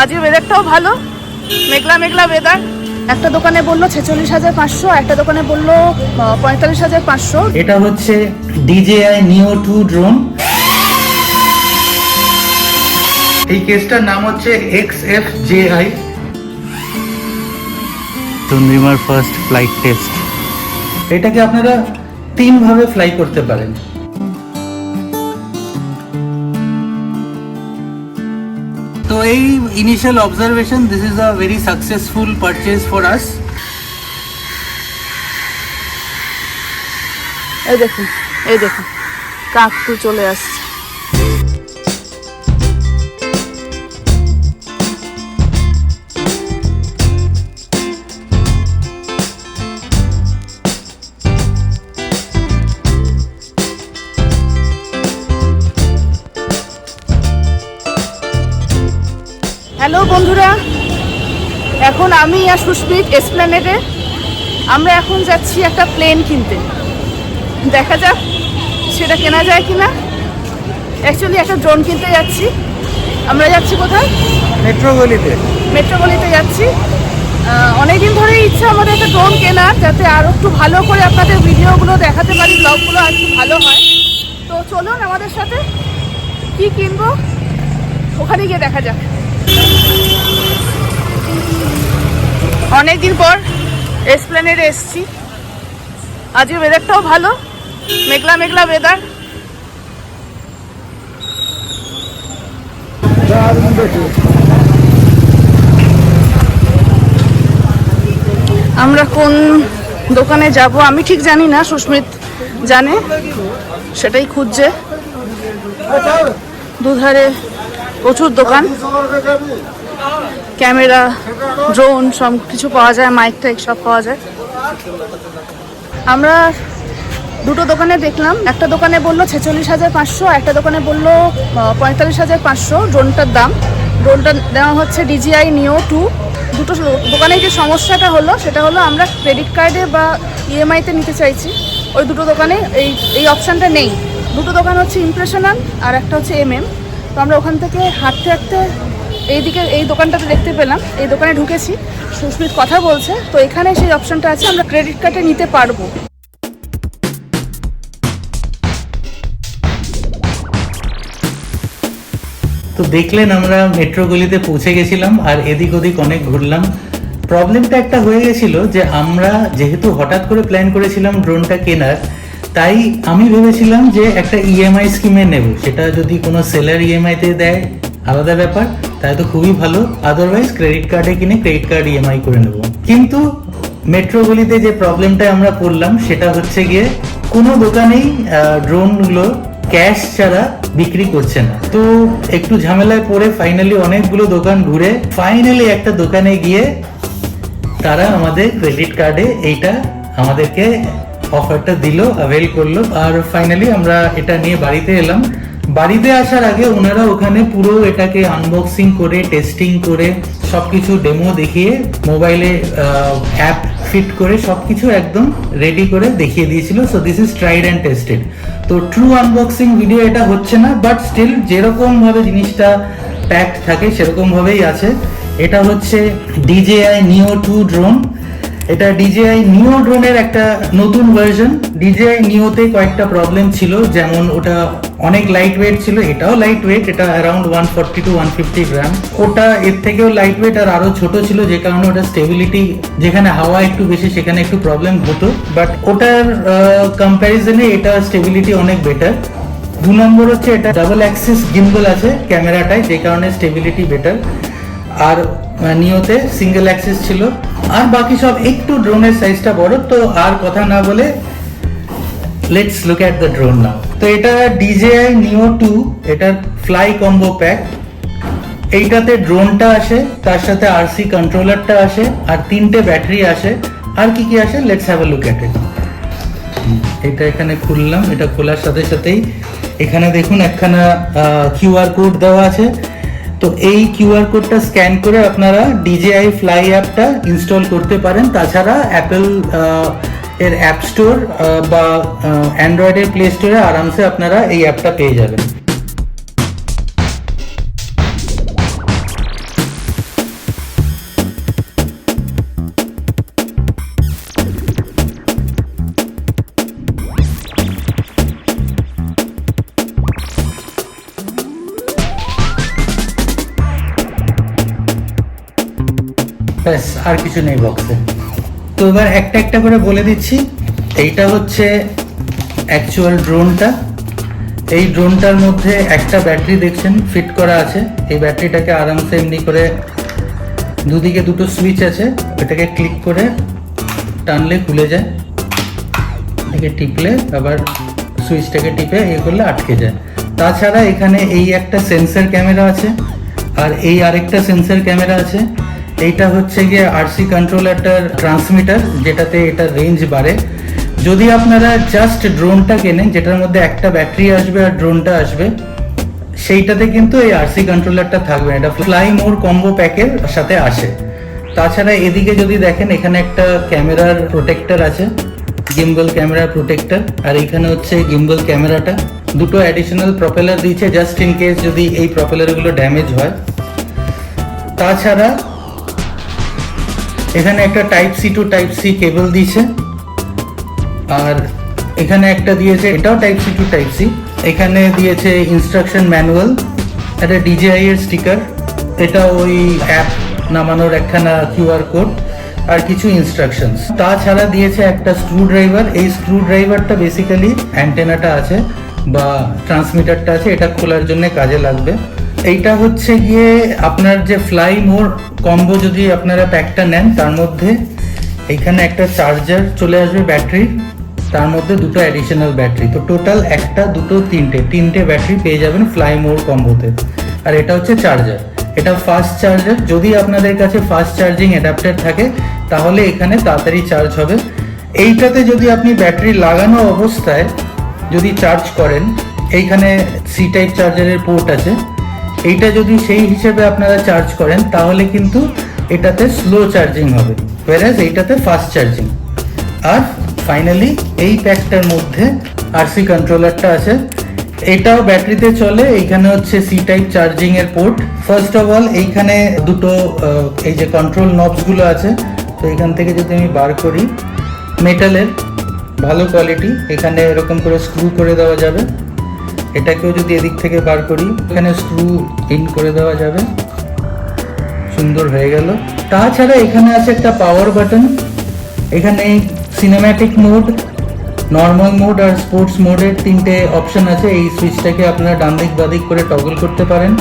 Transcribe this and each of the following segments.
আজকে ওয়েদারটাও ভালো, মেঘলা মেঘলা ওয়েদার। একটা দোকানে বললো 46,500, একটা দোকানে বললো 45,500। এটা হচ্ছে DJI Neo 2 ড্রোন। এই কেসটার নাম হচ্ছে XFJI। চন্দ্রিমার ফার্স্ট ফ্লাইট টেস্ট। এটাকে আপনারা 3 ভাবে ফ্লাই করতে পারেন। তো এই initial observation, this is a very successful purchase for us. এই দেখুন কাকটু চলে আসছে। হ্যালো বন্ধুরা, এখন আমি আর সুস্মিত এসপ্ল্যানেডে। আমরা এখন যাচ্ছি একটা প্লেন কিনতে, দেখা যাক সেটা কেনা যায় কিনা। অ্যাকচুয়ালি একটা ড্রোন কিনতে যাচ্ছি। আমরা যাচ্ছি কোথায়? মেট্রো গলিতে যাচ্ছি। অনেকদিন ধরেই ইচ্ছা আমাদের একটা ড্রোন কেনার, যাতে আরও একটু ভালো করে আপনাদের ভিডিওগুলো দেখাতে পারি, ব্লগগুলো আর একটু ভালো হয়। তো চলুন আমাদের সাথে, কি কিনবো ওখানে গিয়ে দেখা যাক। অনেকদিন পর এসপ্ল্যানেডে এসছি। আজকে ওয়েদারটাও ভালো, মেঘলা মেঘলা ওয়েদার। আমরা কোন দোকানে যাব আমি ঠিক জানি না, সুস্মিত জানে, সেটাই খুঁজছে। দুধারে প্রচুর দোকান, ক্যামেরা, ড্রোন সব কিছু পাওয়া যায়, মাইক টাইক সব পাওয়া যায়। আমরা দুটো দোকানে দেখলাম। একটা দোকানে বললো 46,500, একটা দোকানে বললো 45,500 ড্রোনটার দাম। ড্রোনটা দেওয়া হচ্ছে DJI Neo 2। দুটো দোকানে যে সমস্যাটা হলো সেটা হলো আমরা ক্রেডিট কার্ডে বা EMI-তে নিতে চাইছি, ওই দুটো দোকানে এই অপশানটা নেই। দুটো দোকান হচ্ছে ইমপ্রেশনাল আর একটা হচ্ছে MM। তো আমরা ওখান থেকে হাঁটতে হাঁটতে এইদিকে এই দোকানটাতে দেখতে পেলাম, এই দোকানে ঢুকেছি। সুস্মিত কথা বলছে, তো এখানে সেই অপশানটা আছে, আমরা ক্রেডিট কার্ডে নিতে পারবো। তো দেখলেন আমরা মেট্রো গলিতে পৌঁছে গেছিলাম আর এদিক ওদিক অনেক ঘুরলাম। প্রবলেমটা একটা হয়ে গেছিল যে আমরা যেহেতু হঠাৎ করে প্ল্যান করেছিলাম ড্রোনটা কেনার, তাই আমি ভেবেছিলাম যে একটা EMI স্কিমে নেব। সেটা যদি কোনো সেলার EMI-তে দেয় আলাদা ব্যাপার, তাই তো খুবই ভালো। আদারওয়াইজ ক্রেডিট কার্ডে কিনে ক্রেডিট কার্ড EMI করে নেব। কিন্তু মেট্রো গলিতে যে প্রবলেমটা আমরা পড়লাম সেটা হচ্ছে গিয়ে কোনো দোকানেই ড্রোনগুলো ক্যাশ ছাড়া বিক্রি করছে না। তো একটু ঝামেলায় পড়ে ফাইনালি অনেকগুলো দোকান ঘুরে ফাইনালি একটা দোকানে গিয়ে তারা আমাদের ক্রেডিট কার্ডে এইটা আমাদেরকে অফারটা দিল, অ্যাভেল করলো। আর ফাইনালি আমরা এটা নিয়ে বাড়িতে এলাম। বাড়িতে আসার আগে ওনারা ওখানে পুরো এটাকে আনবক্সিং করে, টেস্টিং করে, সবকিছু ডেমো দেখিয়ে, মোবাইলে অ্যাপ ফিট করে সবকিছু একদম রেডি করে দেখিয়ে দিয়েছিল। So this is tried and tested. তো ট্রু আনবক্সিং ভিডিও এটা হচ্ছে না, বাট স্টিল যেরকম ভাবে জিনিসটা প্যাকড থাকে সেরকম ভাবেই আছে। এটা হচ্ছে DJI Neo 2 ড্রোন। এটা DJI Neo ড্রোনের একটা নতুন ভার্সন। DJI Neo-তে কয়েকটা প্রবলেম ছিল, যেমন ওটা অনেক লাইট ওয়েট ছিল। এটাও লাইট ওয়েট, এটা অ্যারাউন্ড 140 to 150 গ্রাম। ওটা এর থেকেও লাইট ওয়েট আর আরো ছোট ছিল, যে কারণে ওটা স্টেবিলিটি, যেখানে হাওয়া একটু বেশি সেখানে একটু প্রবলেম হতো, বাট ওটার কম্প্যারিজনে এটা স্টেবিলিটি অনেক বেটার। 2 নম্বর হচ্ছে এটা ডাবল অ্যাক্সিস গিম্বল আছে ক্যামেরাটায়, যে কারণে স্টেবিলিটি বেটার। আর নিওতে সিঙ্গেল অ্যাক্সিস ছিল। আর বাকি সব একটু ড্রোনের সাইজটা বড়। তো আর কথা না বলে let's look at the drone now. তো এটা DJI Neo 2, এটার ফ্লাই কম্বো প্যাক। এইটাতে ড্রোনটা আসে, তার সাথে RC কন্ট্রোলারটা আসে, আর 3টে ব্যাটারি আসে। আর কি কি আসে, let's have a look at it. এটা এখানে খুললাম। এটা খোলার সাথে সাথেই এখানে দেখুন একখানা QR কোড দেওয়া আছে। তো এই QR কোডটা স্ক্যান করে আপনারা DJI ফ্লাই অ্যাপটা ইনস্টল করতে পারেন। তাছাড়া অ্যাপেল এর অ্যাপ স্টোর বা অ্যান্ড্রয়েডের প্লে স্টোরে আরামসে আপনারা এই অ্যাপটা পেয়ে যাবেন। ব্যাস, আর কিছু নেই বক্সে। তো এবার একটা একটা করে বলে দিচ্ছি। এইটা হচ্ছে অ্যাকচুয়াল ড্রোনটা। এই ড্রোনটার মধ্যে একটা ব্যাটারি দেখছেন ফিট করা আছে। এই ব্যাটারিটাকে আরামসে এমনি করে দুদিকে দুটো সুইচ আছে, এটাকে ক্লিক করে টানলে খুলে যায়, এটাকে টিপলে আবার সুইচটাকে টিপে এ করলে আটকে যায়। তাছাড়া এখানে এই একটা সেন্সর ক্যামেরা আছে, আর এই আরেকটা সেন্সর ক্যামেরা আছে। এইটা হচ্ছে গিয়ে আরসি কন্ট্রোলারটার ট্রান্সমিটার, যেটাতে এটা রেঞ্জ বাড়ে। যদি আপনারা জাস্ট ড্রোনটা কেনেন, যেটার মধ্যে একটা ব্যাটারি আসবে আর ড্রোনটা আসবে, সেইটাতে কিন্তু এই আরসি কন্ট্রোলারটা থাকবে, এটা ফ্লাই মোর কম্বো প্যাকের সাথে আসে। তাছাড়া এদিকে যদি দেখেন, এখানে একটা ক্যামেরার প্রোটেক্টর আছে, গিম্বল ক্যামেরা প্রোটেক্টর, আর এখানে হচ্ছে গিম্বল ক্যামেরাটা। দুটো অ্যাডিশনাল প্রপেলার দিয়েছে জাস্ট ইন কেস যদি এই প্রপেলারগুলো ড্যামেজ হয়। তাছাড়া এখানে একটা type C to type C cable দিয়েছে, আর এখানে একটা দিয়েছে, এটাও type C to type C. এখানে দিয়েছে ইনস্ট্রাকশন ম্যানুয়াল, একটা ডিজিআই এর স্টিকার, এটা ওই অ্যাপ নামানোর একখানা কিউআর কোড, আর কিছু ইনস্ট্রাকশনস। তাছাড়া দিয়েছে একটা স্ক্রু ড্রাইভার। এই স্ক্রু ড্রাইভারটা বেসিক্যালি অ্যান্টেনাটা আছে বা ট্রান্সমিটারটা আছে, এটা খোলার জন্য কাজে লাগবে। এইটা হচ্ছে গিয়ে আপনার যে ফ্লাই মোর কম্বো, যদি আপনারা প্যাকটা নেন, তার মধ্যে এইখানে একটা চার্জার চলে আসবে ব্যাটারি, তার মধ্যে দুটো অ্যাডিশনাল ব্যাটারি। তো টোটাল একটা, দুটো, তিনটে ব্যাটারি পেয়ে যাবেন ফ্লাই মোর কম্বোতে। আর এটা হচ্ছে চার্জার, এটা ফাস্ট চার্জার। যদি আপনাদের কাছে ফাস্ট চার্জিং অ্যাডাপ্টার থাকে তাহলে এখানে তাড়াতাড়ি চার্জ হবে। এইটাতে যদি আপনি ব্যাটারি লাগানো অবস্থায় যদি চার্জ করেন, এইখানে সি টাইপ চার্জারের পোর্ট আছে, এইটা যদি সেই হিসেবে আপনারা চার্জ করেন তাহলে কিন্তু এটাতে স্লো চার্জিং হবে, whereas এইটাতে ফাস্ট চার্জিং। আর ফাইনালি এই প্যাকটার মধ্যে আরসি কন্ট্রোলারটা আছে, এটাও ব্যাটারিতে চলে। এইখানে হচ্ছে সি টাইপ চার্জিং এর পোর্ট। ফার্স্ট অফ অল এইখানে দুটো এই যে কন্ট্রোল নবস গুলো আছে, তো এখান থেকে যদি আমি বার করি, মেটালের ভালো কোয়ালিটি, এখানে এরকম করে স্ক্রু করে দেওয়া যাবে। এটাকেও যদি এদিক থেকে বার করি, এখানে স্ক্রু ইন করে দেওয়া যাবে, সুন্দর হয়ে গেল। তাছাড়া এখানে আছে একটা পাওয়ার বাটন, এখানে সিনেম্যাটিক মোড, নর্মাল মোড আর স্পোর্টস মোডের তিনটে অপশন আছে। এই সুইচটাকে আপনারা ডান দিক বাদিক করে টগল করতে পারেন।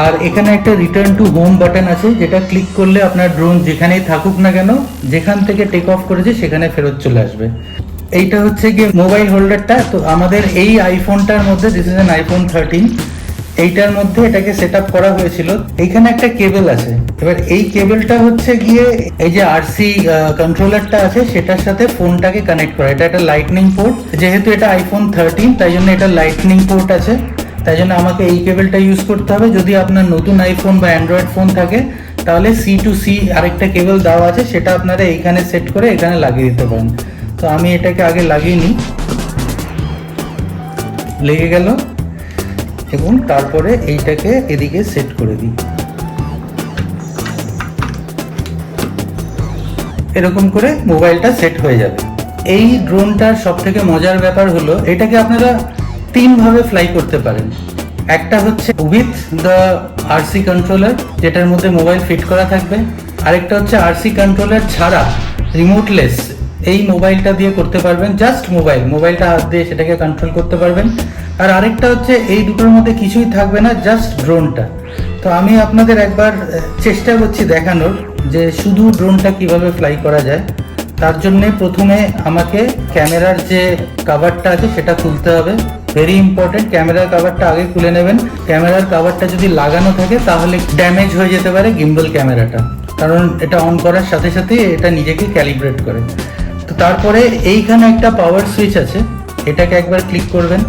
আর এখানে একটা রিটার্ন টু হোম বাটন আছে, যেটা ক্লিক করলে আপনার ড্রোন যেখানেই থাকুক না কেন, যেখান থেকে টেক অফ করেছে সেখানে ফেরত চলে আসবে। এইটা হচ্ছে গিয়ে মোবাইল হোল্ডারটা। তো আমাদের এই আইফোনটার মধ্যে, দিস ইজ অ্যান আইফোন 13, এইটার মধ্যে এটাকে সেট আপ করা হয়েছিল। এইখানে একটা কেবল আছে। এবার এই কেবলটা হচ্ছে গিয়ে এই যে আরসি কন্ট্রোলারটা আছে সেটার সাথে ফোনটাকে কানেক্ট করা। এটা একটা লাইটনিং পোর্ট, যেহেতু এটা আইফোন 13 তাই জন্য এটা লাইটনিং পোর্ট আছে, তাই জন্য আমাকে এই কেবলটা ইউজ করতে হবে। যদি আপনার নতুন আইফোন বা অ্যান্ড্রয়েড ফোন থাকে তাহলে সি টু সি আরেকটা কেবল দেওয়া আছে, সেটা আপনারা এইখানে সেট করে এখানে লাগিয়ে দিতে পারেন। তো আমি এটাকে আগে লাগিয়ে নিই, লেগে গেল, এবং তারপরে এইটাকে এদিকে সেট করে দিই। এরকম করে মোবাইলটা সেট হয়ে যাবে। এই ড্রোনটার সব থেকে মজার ব্যাপার হলো, এটাকে আপনারা 3 ভাবে ফ্লাই করতে পারেন। একটা হচ্ছে উইথ দ্য আরসি কন্ট্রোলার, যেটার মধ্যে মোবাইল ফিট করা থাকবে। আরেকটা হচ্ছে আরসি কন্ট্রোলার ছাড়া রিমোটলেস, এই মোবাইলটা দিয়ে করতে পারবেন, জাস্ট মোবাইলটা হাত দিয়ে সেটাকে কন্ট্রোল করতে পারবেন। আর আরেকটা হচ্ছে এই দুটোর মধ্যে কিছুই থাকবে না, জাস্ট ড্রোনটা। তো আমি আপনাদের একবার চেষ্টা করছি দেখানোর যে শুধু ড্রোনটা কিভাবে ফ্লাই করা যায়। তার জন্যে প্রথমে আমাকে ক্যামেরার যে কাভারটা আছে সেটা খুলতে হবে, ভেরি ইম্পর্টেন্ট। ক্যামেরার কাভারটা আগে খুলে নেবেন। ক্যামেরার কাভারটা যদি লাগানো থাকে তাহলে ড্যামেজ হয়ে যেতে পারে গিম্বল ক্যামেরাটা, কারণ এটা অন করার সাথে সাথে এটা নিজেকে ক্যালিব্রেট করে। তো তারপরে এইখানে একটা পাওয়ার সুইচ আছে, এটাকে একবার ক্লিক করবেন।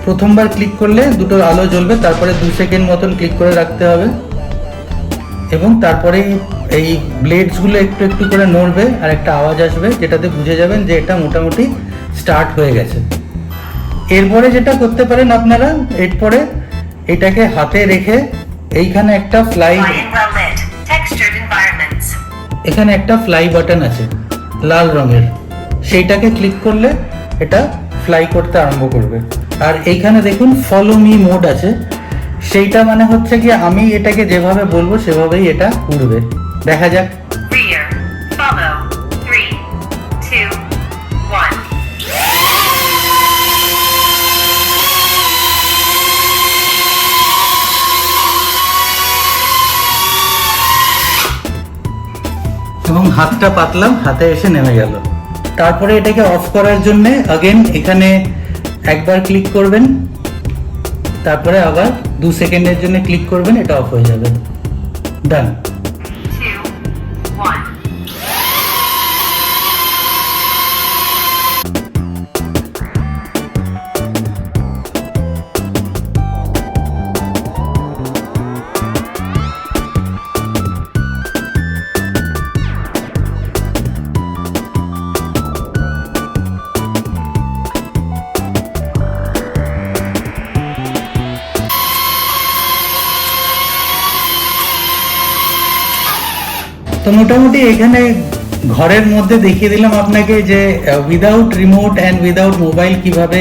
প্রথমবার ক্লিক করলে দুটো আলো জ্বলবে, তারপরে 2 সেকেন্ড মতন ক্লিক করে রাখতে হবে, এবং তারপরে এই ব্লেডসগুলো একটু একটু করে নড়বে আর একটা আওয়াজ আসবে, যেটাতে বুঝে যাবেন যে এটা মোটামুটি স্টার্ট হয়ে গেছে। এরপরে যেটা করতে পারেন আপনারা, এরপরে এটাকে হাতে রেখে এইখানে একটা এখানে একটা ফ্লাই বাটন আছে লাল রঙের, সেইটাকে ক্লিক করলে এটা ফ্লাই করতে আরম্ভ করবে। আর এইখানে দেখুন ফলো মি মোড আছে, সেইটা মানে হচ্ছে কি আমি এটাকে যেভাবে বলবো সেভাবেই এটা উড়বে। দেখা যাক। Rear, follow, 3, 2, 1. এবং হাতটা পাতলাম, হাতে এসে নেমে গেল। তারপরে এটাকে অফ করার জন্য अगेन এখানে একবার ক্লিক করবেন, তারপরে আবার 2 সেকেন্ডের জন্য ক্লিক করবেন, এটা অফ হয়ে যাবে। ডান। 2, 1. তো মোটামুটি এখানে ঘরের মধ্যে দেখিয়ে দিলাম আপনাকে যে without remote and without mobile কিভাবে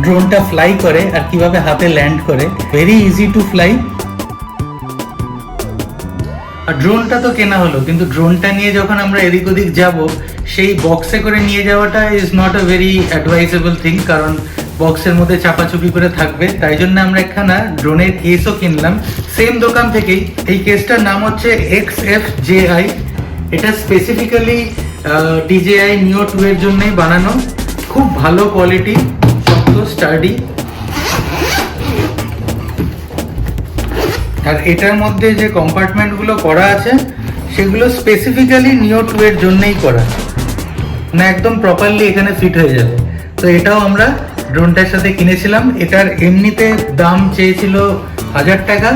ড্রোনটা ফ্লাই করে আর কিভাবে হাতে ল্যান্ড করে। Very easy to fly. আর ড্রোনটা তো কেনা হলো, কিন্তু ড্রোনটা নিয়ে যখন আমরা এদিক ওদিক যাব, সেই বক্সে করে নিয়ে যাওয়াটা is not a very অ্যাডভাইসেবল thing, কারণ বক্সের মধ্যে চাপাচুপি করে থাকবে। তাই জন্য আমরা একখানা ড্রোনের কেসও কিনলাম সেম দোকান থেকেই। এই কেসটার নাম হচ্ছে XFJI। এটা স্পেসিফিক্যালি DJI Neo 2 এর জন্যই বানানো। খুব ভালো কোয়ালিটি, শক্ত, স্টার্ডি। আর এটার মধ্যে যে কম্পার্টমেন্টগুলো করা আছে সেগুলো স্পেসিফিক্যালি Neo 2 এর জন্যই করা, না একদম প্রপারলি এখানে ফিট হয়ে যাবে। তো এটাও আমরা ড্রোনটার সাথে কিনেছিলাম। এটার এমনিতে দাম চেয়েছিল 1000 টাকা,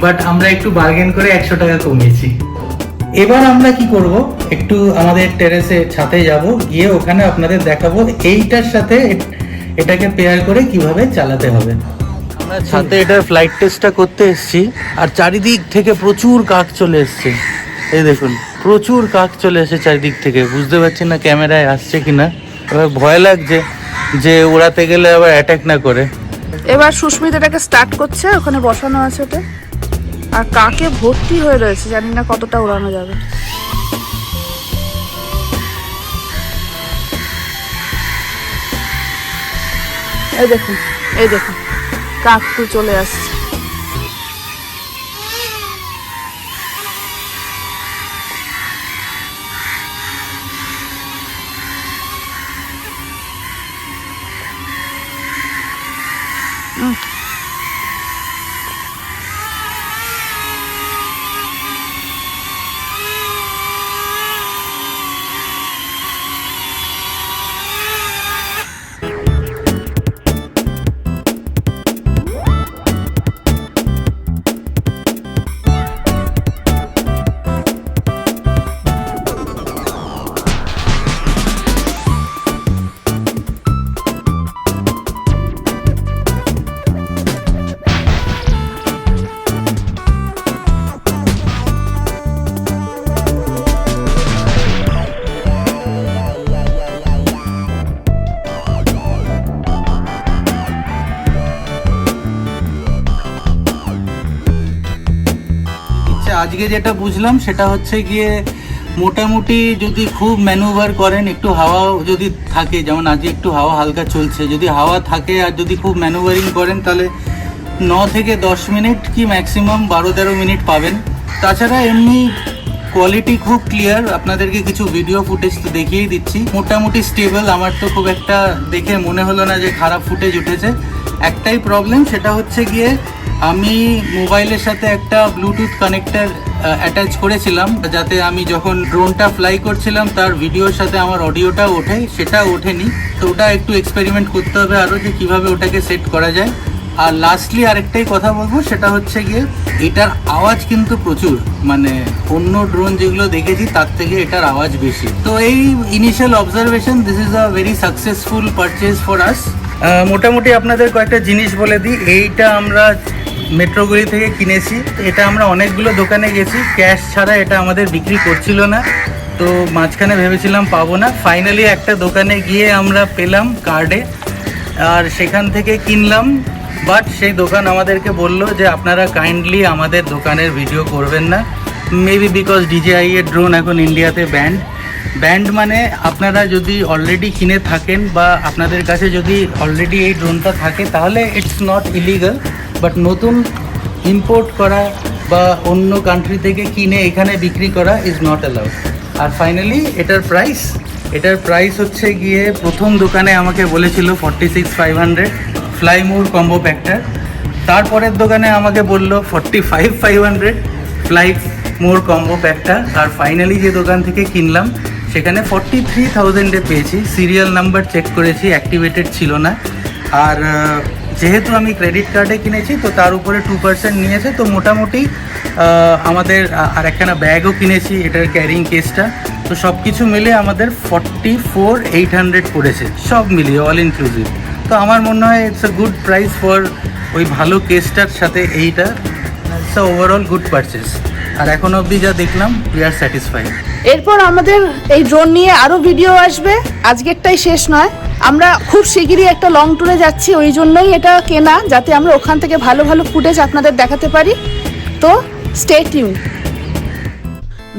বাট আমরা একটু বার্গেন করে 100 টাকা কমিয়েছি। এবার আমরা কি করব, একটু আমাদের টেরেসে ছাদে যাব, গিয়ে ওখানে আপনাদের দেখাবো এইটার সাথে এটাকে পেয়ার করে কিভাবে চালাতে হবে। আমরা ছাদে এটার ফ্লাইট টেস্টটা করতে এসেছি, আর চারিদিক থেকে প্রচুর কাক চলে এসছে। এই দেখুন, প্রচুর কাক চলে এসেছে চারিদিক থেকে। বুঝতে পারছি না ক্যামেরায় আসছে কিনা, এবার ভয় লাগছে যে উড়াতে গেলে আবার অ্যাটাক না করে। এবার সুস্মিত এটাকে স্টার্ট করছে, ওখানে বসানো আছে ওটা, আর কাকে ভর্তি হয়ে রয়েছে, জানি না কতটা উড়ানো যাবে। এই দেখুন, এই দেখুন, কাক তো চলে আসছে। আজকে যেটা বুঝলাম সেটা হচ্ছে গিয়ে মোটামুটি যদি খুব ম্যানুভার করেন, একটু হাওয়া যদি থাকে, যেমন আজকে একটু হাওয়া হালকা চলছে, যদি হাওয়া থাকে আর যদি খুব ম্যানুভারিং করেন তাহলে 9 থেকে 10 মিনিট কি ম্যাক্সিমাম 12-13 মিনিট পাবেন। তাছাড়া এমনি কোয়ালিটি খুব ক্লিয়ার। আপনাদেরকে কিছু ভিডিও ফুটেজ তো দেখিয়েই দিচ্ছি, মোটামুটি স্টেবল। আমার তো খুব একটা দেখে মনে হলো না যে খারাপ ফুটেজ উঠেছে। একটাই প্রবলেম, সেটা হচ্ছে গিয়ে আমি মোবাইলের সাথে একটা ব্লুটুথ কানেক্টর অ্যাটাচ করেছিলাম, যাতে আমি যখন ড্রোনটা ফ্লাই করছিলাম তার ভিডিওর সাথে আমার অডিওটা ওঠে, সেটা ওঠেনি। তো ওটা একটু এক্সপেরিমেন্ট করতে হবে আরও, যে কীভাবে ওটাকে সেট করা যায়। আর লাস্টলি আরেকটাই কথা বলবো, সেটা হচ্ছে গিয়ে এটার আওয়াজ কিন্তু প্রচুর, মানে অন্য ড্রোন যেগুলো দেখেছি তার থেকে এটার আওয়াজ বেশি। তো এই initial observation, this is a very successful purchase for আস। মোটামুটি আপনাদের কয়েকটা জিনিস বলে দিই। এইটা আমরা মেট্রোগুলি থেকে কিনেছি। এটা আমরা অনেকগুলো দোকানে গেছি, ক্যাশ ছাড়া এটা আমাদের বিক্রি করছিল না। তো মাঝখানে ভেবেছিলাম পাবো না, ফাইনালি একটা দোকানে গিয়ে আমরা পেলাম কার্ডে, আর সেখান থেকে কিনলাম। বাট সেই দোকান আমাদেরকে বলল যে আপনারা কাইন্ডলি আমাদের দোকানের ভিডিও করবেন না, মেবি বিকজ DJI এর ড্রোন এখন ইন্ডিয়াতে ব্যান্ড মানে আপনারা যদি অলরেডি কিনে থাকেন বা আপনাদের কাছে যদি অলরেডি এই ড্রোনটা থাকে তাহলে ইটস নট ইলিগাল, বাট নতুন ইম্পোর্ট করা বা অন্য কান্ট্রি থেকে কিনে এখানে বিক্রি করা ইজ নট অ্যালাউড। আর ফাইনালি এটার প্রাইস হচ্ছে গিয়ে প্রথম দোকানে আমাকে বলেছিল 46,500 ফ্লাইমোর কম্বো প্যাকটার, তারপরের দোকানে আমাকে বললো 45,500 ফ্লাইমোর কম্বো প্যাকটা, আর ফাইনালি যে দোকান থেকে কিনলাম সেখানে 43,000-এ পেয়েছি। সিরিয়াল নাম্বার চেক করেছি, অ্যাক্টিভেটেড ছিল না। আর যেহেতু আমি ক্রেডিট কার্ডে কিনেছি তো তার উপরে 2% নিয়েছে, তো মোটামুটি আমাদের আর একখানা ব্যাগও কিনেছি, এটার ক্যারিং কেসটা, তো সব কিছু মিলে আমাদের 44,800 পড়েছে, সব মিলিয়ে অল ইনক্লুসিভ। তো আমার মনে হয় it's a good price for ওই ভালো কেসটার সাথে এইটা, it's a overall good purchase. আর এখন অবধি যা দেখলাম উই আর স্যাটিসফাইড। এরপর আমাদের এই ড্রোন নিয়ে আরও ভিডিও আসবে, আজকেরটাই শেষ নয়। আমরা খুব শিগগিরই একটা লং ট্যুরে যাচ্ছি, ওই জন্যই এটা কেনা, যাতে আমরা ওখান থেকে ভালো ভালো ফুটেজ আপনাদের দেখাতে পারি। তো স্টে টিউন।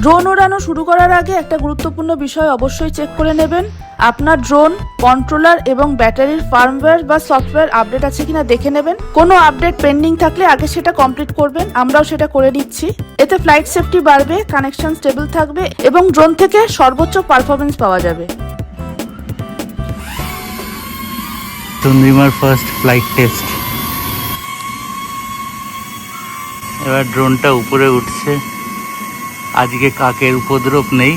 ড্রোন ওড়ানো শুরু করার আগে একটা গুরুত্বপূর্ণ বিষয় অবশ্যই চেক করে নেবেন, আপনার ড্রোন কন্ট্রোলার এবং ব্যাটারির ফার্মওয়্যার বা সফটওয়্যার আপডেট আছে কিনা দেখে নেবেন। কোনো আপডেট পেন্ডিং থাকলে আগে সেটা কমপ্লিট করবেন, আমরাও সেটা করে নিচ্ছি। এতে ফ্লাইট সেফটি বাড়বে, কানেকশন স্টেবল থাকবে এবং ড্রোন থেকে সর্বোচ্চ পারফরমেন্স পাওয়া যাবে। তন্দ্রিমার ফার্স্ট ফ্লাইট টেস্ট। এবার ড্রোনটা উপরে উঠছে, আজকে কাকের উপদ্রব নেই।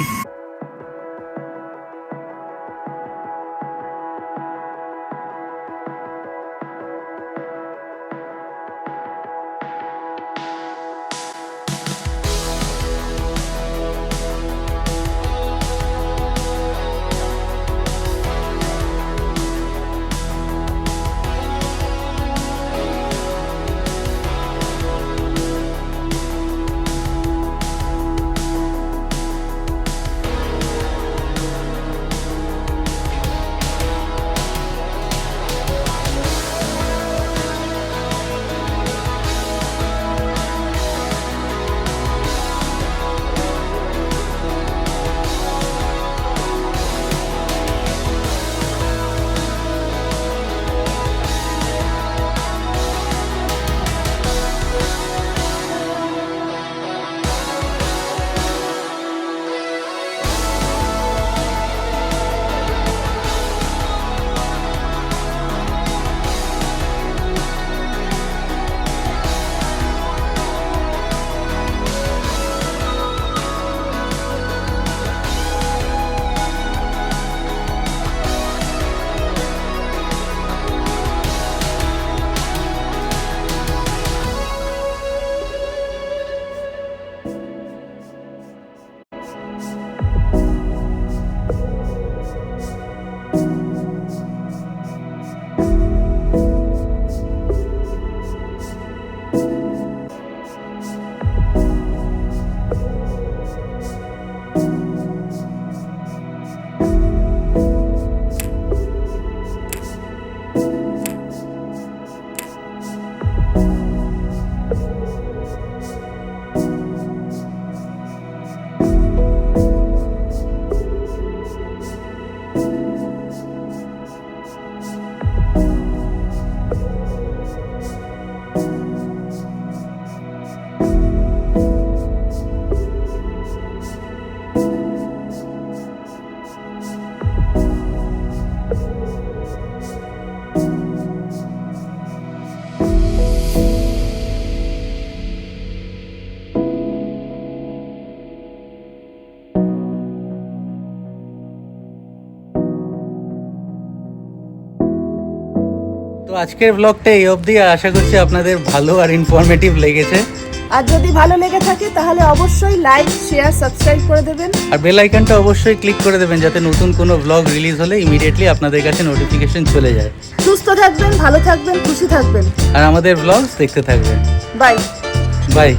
তো আজকের ব্লগটা এই অবধি, আশা করছি আপনাদের ভালো আর ইনফরমেটিভ লেগেছে। আর যদি ভালো লেগে থাকে তাহলে অবশ্যই লাইক, শেয়ার, সাবস্ক্রাইব করে দেবেন। আর বেল আইকনটা অবশ্যই ক্লিক করে দেবেন যাতে নতুন কোনো ব্লগ রিলিজ হলে ইমিডিয়েটলি আপনাদের কাছে নোটিফিকেশন চলে যায়। সুস্থ থাকবেন, ভালো থাকবেন, খুশি থাকবেন। আর আমাদের ব্লগস দেখতে থাকবেন। Bye bye.